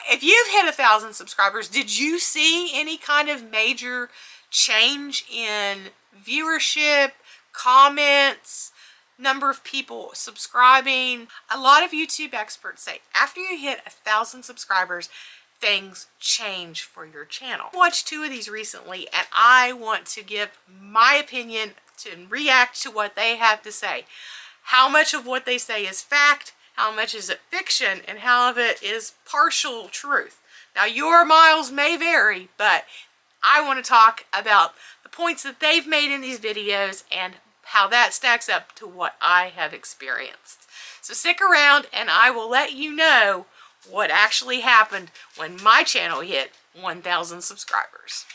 if you've hit 1,000 subscribers, did you see any kind of major change in viewership, comments, number of people subscribing? A lot of YouTube experts say after you hit 1,000 subscribers, things change for your channel. I watched 2 of these recently, and I want to give my opinion to react to what they have to say. How much of what they say is fact, how much is it fiction, and how of it is partial truth. Now, your miles may vary, but I want to talk about the points that they've made in these videos and how that stacks up to what I have experienced. So stick around and I will let you know what actually happened when my channel hit 1,000 subscribers.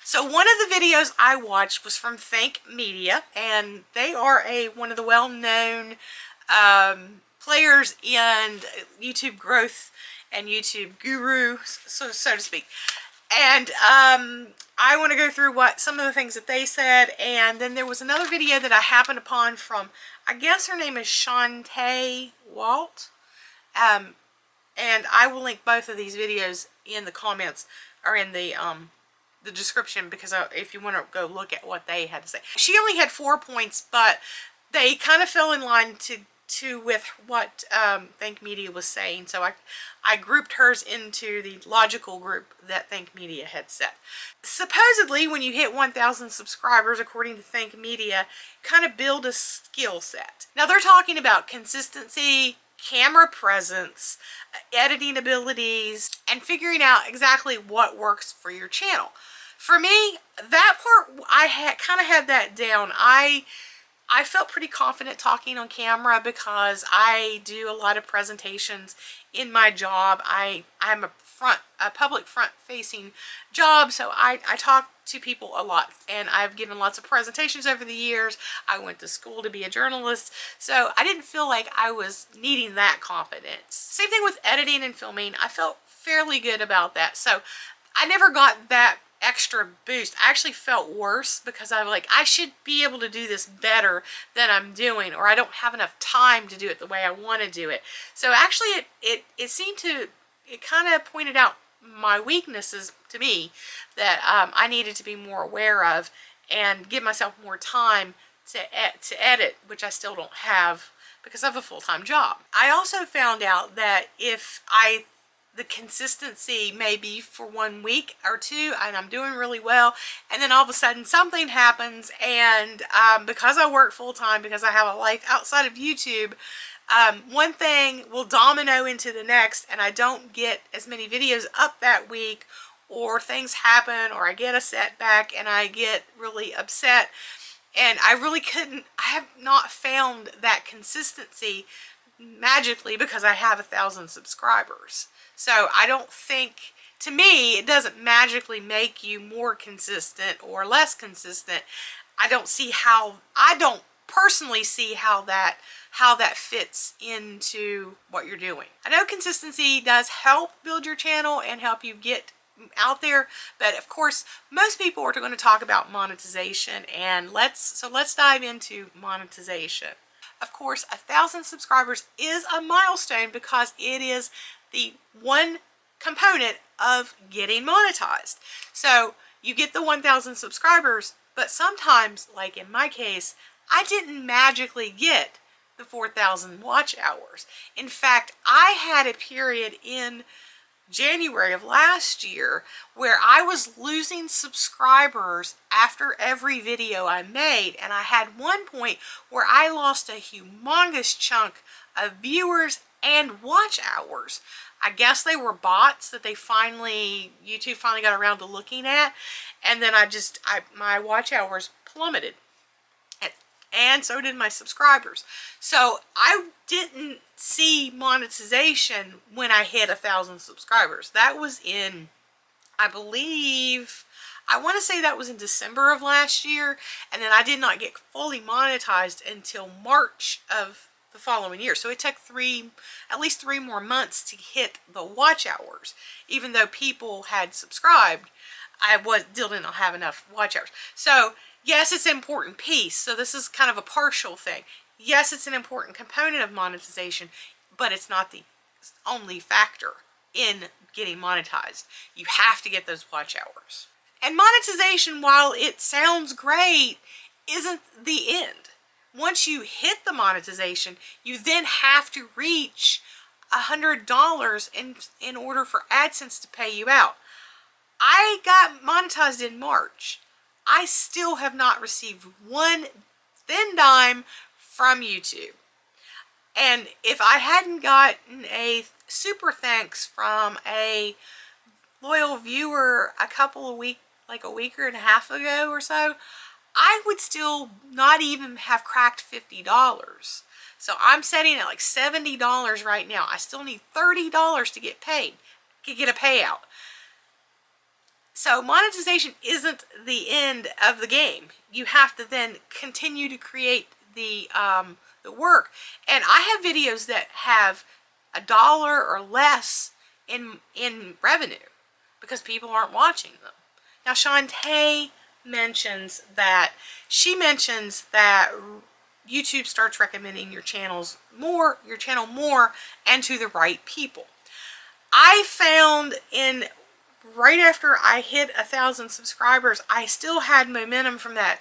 So one of the videos I watched was from Think Media, and they are one of the well-known players in YouTube growth and YouTube guru, so to speak. And I want to go through some of the things that they said, and then there was another video that I happened upon from, I guess her name is Shantae Walt, and I will link both of these videos in the comments or in the description, because if you want to go look at what they had to say. She only had 4 points, but they kind of fell in line with what Think Media was saying. So I grouped hers into the logical group that Think Media had set. Supposedly, when you hit 1,000 subscribers, according to Think Media, kind of build a skill set. Now they're talking about consistency, camera presence, editing abilities, and figuring out exactly what works for your channel. For me, that part, I kind of had that down. I felt pretty confident talking on camera because I do a lot of presentations in my job. I'm a public front-facing job, so I talk to people a lot, and I've given lots of presentations over the years. I went to school to be a journalist, so I didn't feel like I was needing that confidence. Same thing with editing and filming. I felt fairly good about that, so I never got that extra boost. I actually felt worse because I'm like, I should be able to do this better than I'm doing, or I don't have enough time to do it the way I want to do it. So actually it seemed to, it kind of pointed out my weaknesses to me that I needed to be more aware of and give myself more time to edit, which I still don't have because I have a full-time job. I also found out that if the consistency may be for 1 week or 2 and I'm doing really well, and then all of a sudden something happens, and because I work full-time, because I have a life outside of YouTube, one thing will domino into the next and I don't get as many videos up that week, or things happen, or I get a setback and I get really upset, and I have not found that consistency magically because I have 1,000 subscribers. So I don't think, to me, it doesn't magically make you more consistent or less consistent. I don't personally see how that fits into what you're doing. I know consistency does help build your channel and help you get out there, but of course most people are going to talk about monetization, and let's dive into monetization. Of course, 1,000 subscribers is a milestone because it is the one component of getting monetized. So you get the 1,000 subscribers, but sometimes, like in my case, I didn't magically get the 4,000 watch hours. In fact, I had a period in January of last year where I was losing subscribers after every video I made, and I had one point where I lost a humongous chunk of viewers and watch hours. I guess they were bots that YouTube finally got around to looking at, and then my watch hours plummeted. And so did my subscribers. So I didn't see monetization when I hit 1,000 subscribers. That was in, I believe, I want to say that was in December of last year. And then I did not get fully monetized until March of the following year. So it took at least 3 more months to hit the watch hours. Even though people had subscribed, I still didn't have enough watch hours. So yes, it's an important piece. So this is kind of a partial thing. Yes, it's an important component of monetization, but it's not the only factor in getting monetized. You have to get those watch hours. And monetization, while it sounds great, isn't the end. Once you hit the monetization, you then have to reach $100 in order for AdSense to pay you out. I got monetized in March. I still have not received one thin dime from YouTube. And if I hadn't gotten a super thanks from a loyal viewer a week and a half ago or so, I would still not even have cracked $50. So I'm setting at like $70 right now. I still need $30 to get paid, to get a payout. So monetization isn't the end of the game. You have to then continue to create the work. And I have videos that have $1 or less in revenue because people aren't watching them. Now Shantae mentions that YouTube starts recommending your channel more and to the right people. I found right after I hit 1,000 subscribers, I still had momentum from that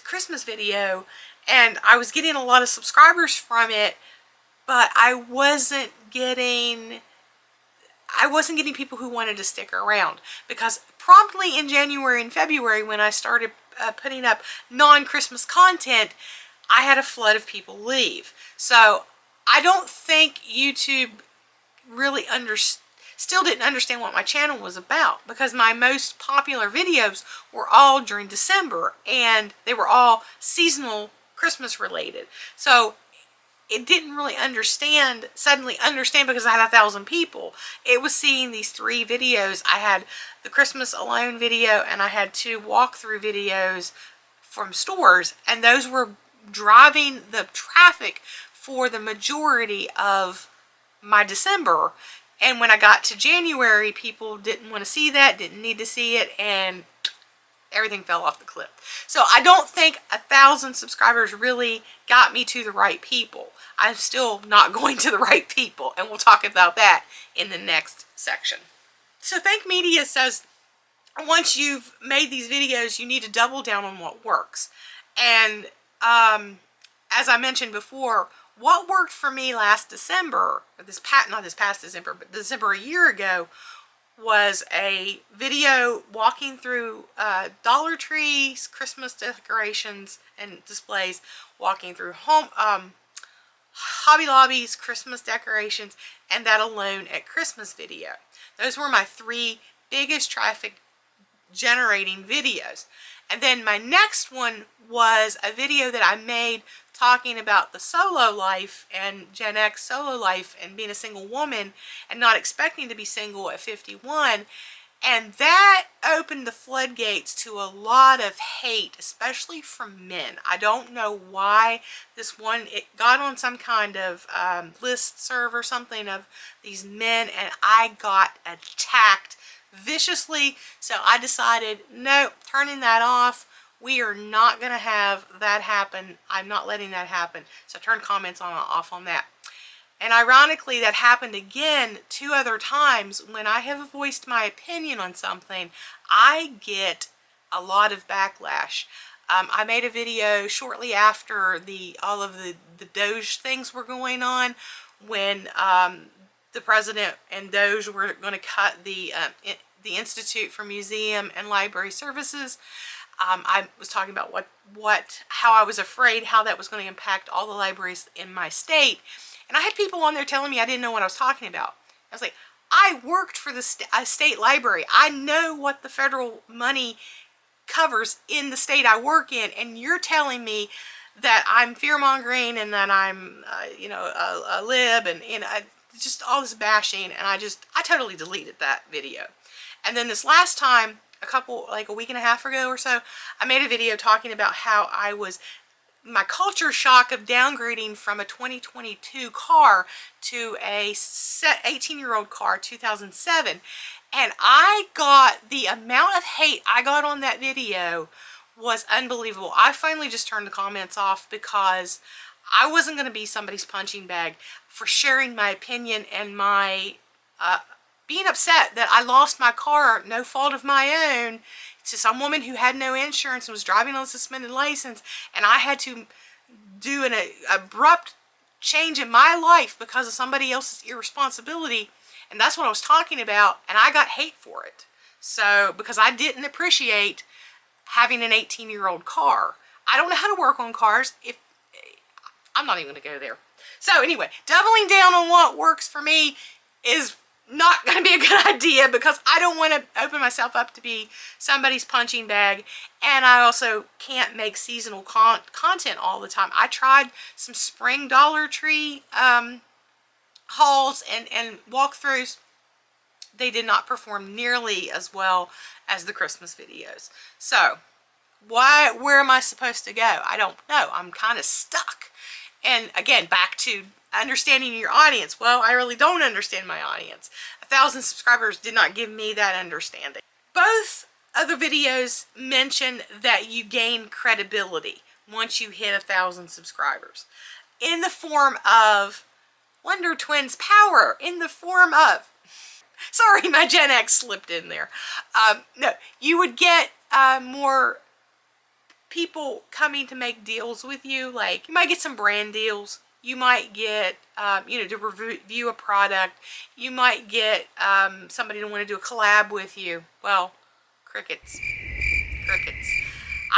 Christmas video, and I was getting a lot of subscribers from it, but I wasn't getting people who wanted to stick around, because promptly in January and February, when I started putting up non-Christmas content, I had a flood of people leave. So I don't think YouTube really still didn't understand what my channel was about, because my most popular videos were all during December, and they were all seasonal Christmas related. So it didn't really suddenly understand because I had 1,000 people. It was seeing these 3 videos. I had the Christmas Alone video, and I had 2 walkthrough videos from stores, and those were driving the traffic for the majority of my December. And when I got to January, people didn't want to see that, didn't need to see it, and everything fell off the cliff. So I don't think 1,000 subscribers really got me to the right people. I'm still not going to the right people, and we'll talk about that in the next section. So Think Media says once you've made these videos, you need to double down on what works. And as I mentioned before, what worked for me last December, not this past December, but December a year ago, was a video walking through Dollar Tree's Christmas decorations and displays, walking through Hobby Lobby's Christmas decorations, and that Alone at Christmas video. Those were my 3 biggest traffic generating videos. And then my next one was a video that I made talking about the solo life and Gen X solo life and being a single woman and not expecting to be single at 51. And that opened the floodgates to a lot of hate, especially from men. I don't know why it got on some kind of listserv or something of these men, and I got attacked viciously. So I decided, no, turning that off. We are not going to have that happen. I'm not letting that happen. So I turned comments off on that. And ironically, that happened again 2 other times. When I have voiced my opinion on something, I get a lot of backlash. I made a video shortly after all of the Doge things were going on, when the president and Doge were going to cut the Institute for Museum and Library Services. I was talking about how I was afraid how that was going to impact all the libraries in my state. And I had people on there telling me I didn't know what I was talking about. I was like, I worked for the state library. I know what the federal money covers in the state I work in, and you're telling me that I'm fear-mongering and that I'm, a lib and just all this bashing. And I totally deleted that video. And then this last time, a week and a half ago or so, I made a video talking about how my culture shock of downgrading from a 2022 car to a 18-year-old car, 2007. And the amount of hate I got on that video was unbelievable. I finally just turned the comments off because I wasn't going to be somebody's punching bag for sharing my opinion and my being upset that I lost my car, no fault of my own, to some woman who had no insurance and was driving on a suspended license, and I had to do an abrupt change in my life because of somebody else's irresponsibility. And that's what I was talking about, and I got hate for it. So, because I didn't appreciate having an 18-year-old car. I don't know how to work on cars. I'm not even going to go there. So anyway, doubling down on what works for me is not going to be a good idea, because I don't want to open myself up to be somebody's punching bag, and I also can't make seasonal content all the time. I tried some spring Dollar Tree hauls and walkthroughs. They did not perform nearly as well as the Christmas videos. So where am I supposed to go? I don't know. I'm kind of stuck. And again, back to understanding your audience. Well, I really don't understand my audience. 1,000 subscribers did not give me that understanding. Both of the videos mention that you gain credibility once you hit 1,000 subscribers, in the form of Wonder Twins power, in the form of, sorry, my Gen X slipped in there. No, you would get more people coming to make deals with you. Like, you might get some brand deals. You might get, to review a product. You might get somebody to want to do a collab with you. Well, crickets. Crickets.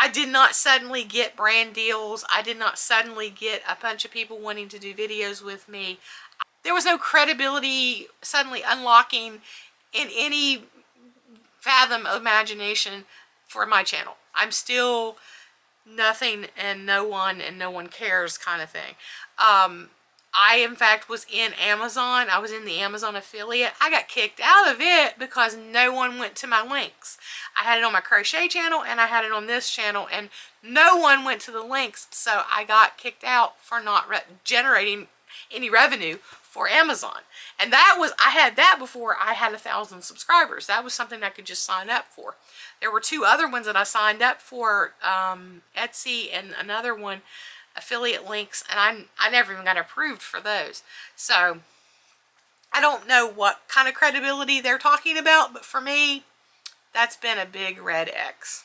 I did not suddenly get brand deals. I did not suddenly get a bunch of people wanting to do videos with me. There was no credibility suddenly unlocking in any fathom of imagination for my channel. I'm still nothing and no one cares kind of thing. I in fact was in Amazon. I was in the Amazon affiliate. I got kicked out of it because no one went to my links. I had it on my crochet channel and I had it on this channel, and no one went to the links, so I got kicked out for not generating any revenue for Amazon. And that was, I had that before I had 1,000 subscribers. That was something I could just sign up for. There were 2 other ones that I signed up for, Etsy and another one, affiliate links, and I never even got approved for those. So I don't know what kind of credibility they're talking about, but for me, that's been a big red X.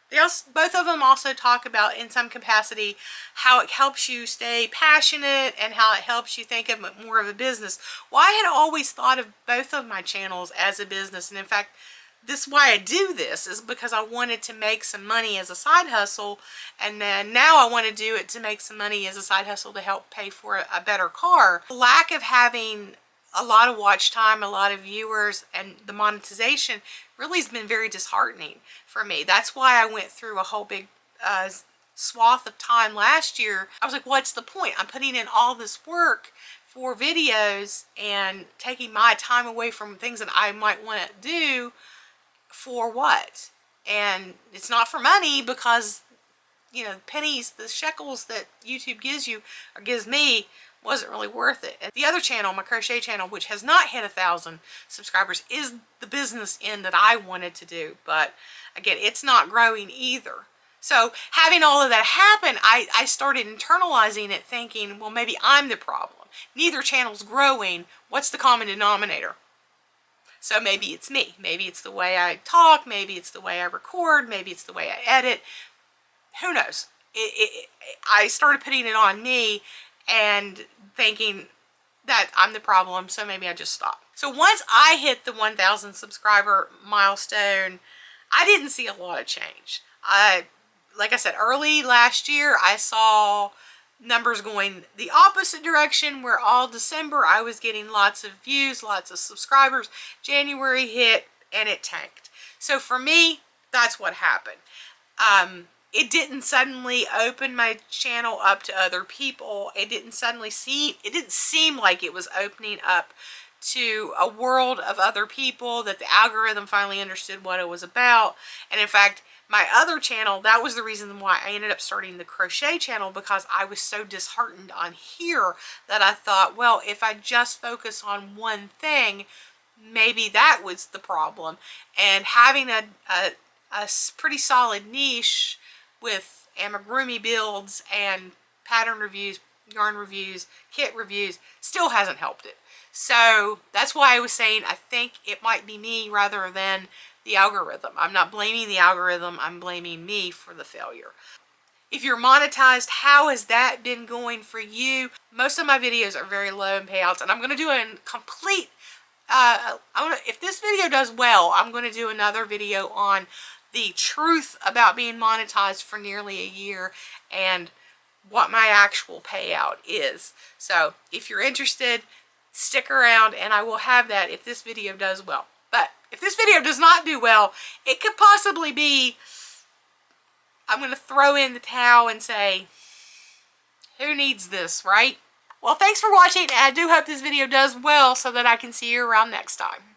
Both of them also talk about, in some capacity, how it helps you stay passionate and how it helps you think of it more of a business. Well, I had always thought of both of my channels as a business, and in fact, this is why I do this, is because I wanted to make some money as a side hustle, and then now I want to do it to make some money as a side hustle to help pay for a better car. The lack of having a lot of watch time, a lot of viewers, and the monetization really has been very disheartening for me. That's why I went through a whole big swath of time last year. I was like, what's the point? I'm putting in all this work for videos and taking my time away from things that I might want to do. For what? And it's not for money, because pennies, the shekels that YouTube gives you or gives me wasn't really worth it. And the other channel, my crochet channel, which has not hit 1,000 subscribers, is the business end that I wanted to do, but again, it's not growing either. So having all of that happen, I started internalizing it, thinking, well, maybe I'm the problem. Neither channel's growing. What's the common denominator? So maybe it's me. Maybe it's the way I talk. Maybe it's the way I record. Maybe it's the way I edit. Who knows? I started putting it on me and thinking that I'm the problem, so maybe I just stopped. So once I hit the 1,000 subscriber milestone, I didn't see a lot of change. Like I said, early last year, I saw numbers going the opposite direction, where all December I was getting lots of views, lots of subscribers. January hit and it tanked. So for me, that's what happened. It didn't suddenly open my channel up to other people. It didn't seem like it was opening up to a world of other people, that the algorithm finally understood what it was about. And in fact, my other channel, that was the reason why I ended up starting the crochet channel, because I was so disheartened on here that I thought, well, if I just focus on one thing, maybe that was the problem. And having a pretty solid niche with amigurumi builds and pattern reviews, yarn reviews, kit reviews, still hasn't helped it. So that's why I was saying I think it might be me rather than the algorithm. I'm not blaming the algorithm, I'm blaming me for the failure. If you're monetized, how has that been going for you? Most of my videos are very low in payouts, and I'm going to do a complete, if this video does well, I'm going to do another video on the truth about being monetized for nearly a year and what my actual payout is. So if you're interested, stick around and I will have that if this video does well. But if this video does not do well, it could possibly be I'm going to throw in the towel and say, who needs this, right? Well, thanks for watching, and I do hope this video does well so that I can see you around next time.